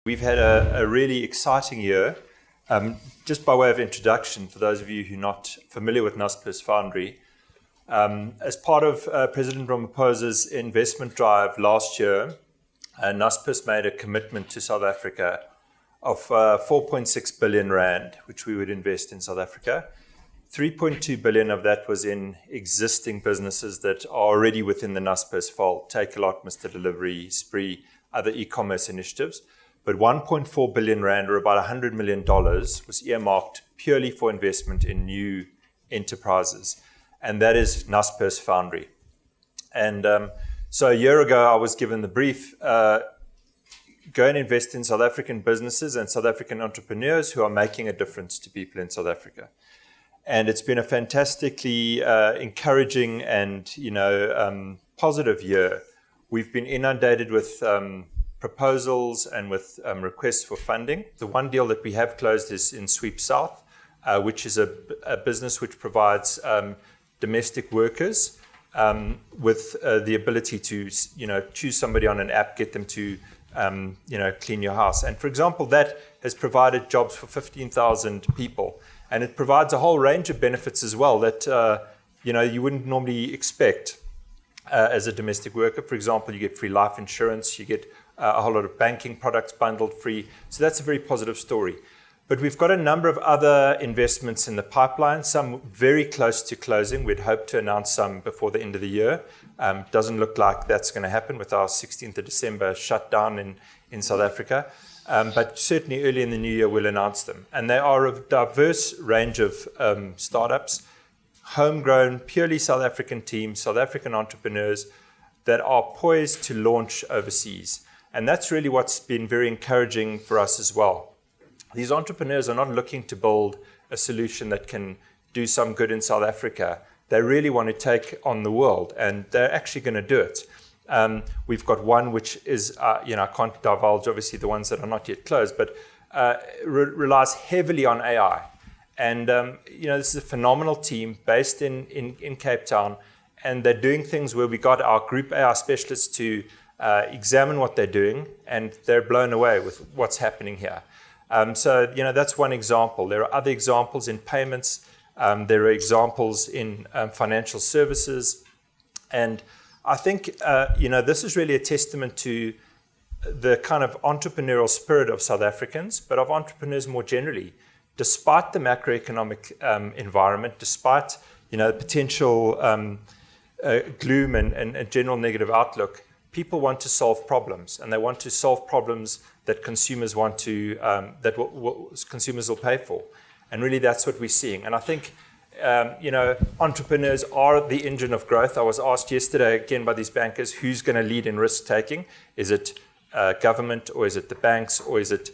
We've had a really exciting year. Just by way of introduction, for those of you who are not familiar with Naspers Foundry, as part of President Ramaphosa's investment drive last year, Naspers made a commitment to South Africa of 4.6 billion rand, which we would invest in South Africa. 3.2 billion of that was in existing businesses that are already within the Naspers fold. Take a Lot, Mr. Delivery, Spree, other e-commerce initiatives. But 1.4 billion rand, or about $100 million, was earmarked purely for investment in new enterprises. And that is Naspers Foundry. And so a year ago, I was given the brief, go and invest in South African businesses and South African entrepreneurs who are making a difference to people in South Africa. And it's been a fantastically encouraging and positive year. We've been inundated with proposals and with requests for funding. The one deal that we have closed is in Sweep South, which is a business which provides domestic workers with the ability to choose somebody on an app, get them to clean your house. And for example, that has provided jobs for 15,000 people. And it provides a whole range of benefits as well that you wouldn't normally expect as a domestic worker. For example, you get free life insurance, you get a whole lot of banking products bundled free. So that's a very positive story. But we've got a number of other investments in the pipeline, some very close to closing. We'd hope to announce some before the end of the year. Doesn't look like that's going to happen with our 16th of December shutdown in South Africa. But certainly early in the new year, we'll announce them. And they are a diverse range of startups, homegrown, purely South African teams, South African entrepreneurs that are poised to launch overseas. And that's really what's been very encouraging for us as well. These entrepreneurs are not looking to build a solution that can do some good in South Africa. They really want to take on the world, and they're actually going to do it. We've got one which is, I can't divulge obviously the ones that are not yet closed, but relies heavily on AI. And this is a phenomenal team based in Cape Town, and they're doing things where we got our group AI specialists to examine what they're doing, and they're blown away with what's happening here. So that's one example. There are other examples in payments. There are examples in financial services. And I think, this is really a testament to the kind of entrepreneurial spirit of South Africans, but of entrepreneurs more generally. Despite the macroeconomic environment, despite, potential gloom and general negative outlook, people want to solve problems, and they want to solve problems that consumers want to, consumers will pay for. And really that's what we're seeing. And I think, entrepreneurs are the engine of growth. I was asked yesterday again by these bankers, who's going to lead in risk taking? Is it government, or is it the banks, or is it,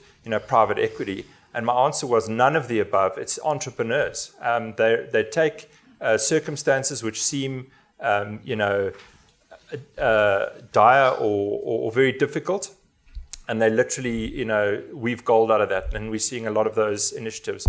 private equity? And my answer was none of the above. It's entrepreneurs. They take circumstances which seem, dire or very difficult, and they literally, weave gold out of that. And we're seeing a lot of those initiatives.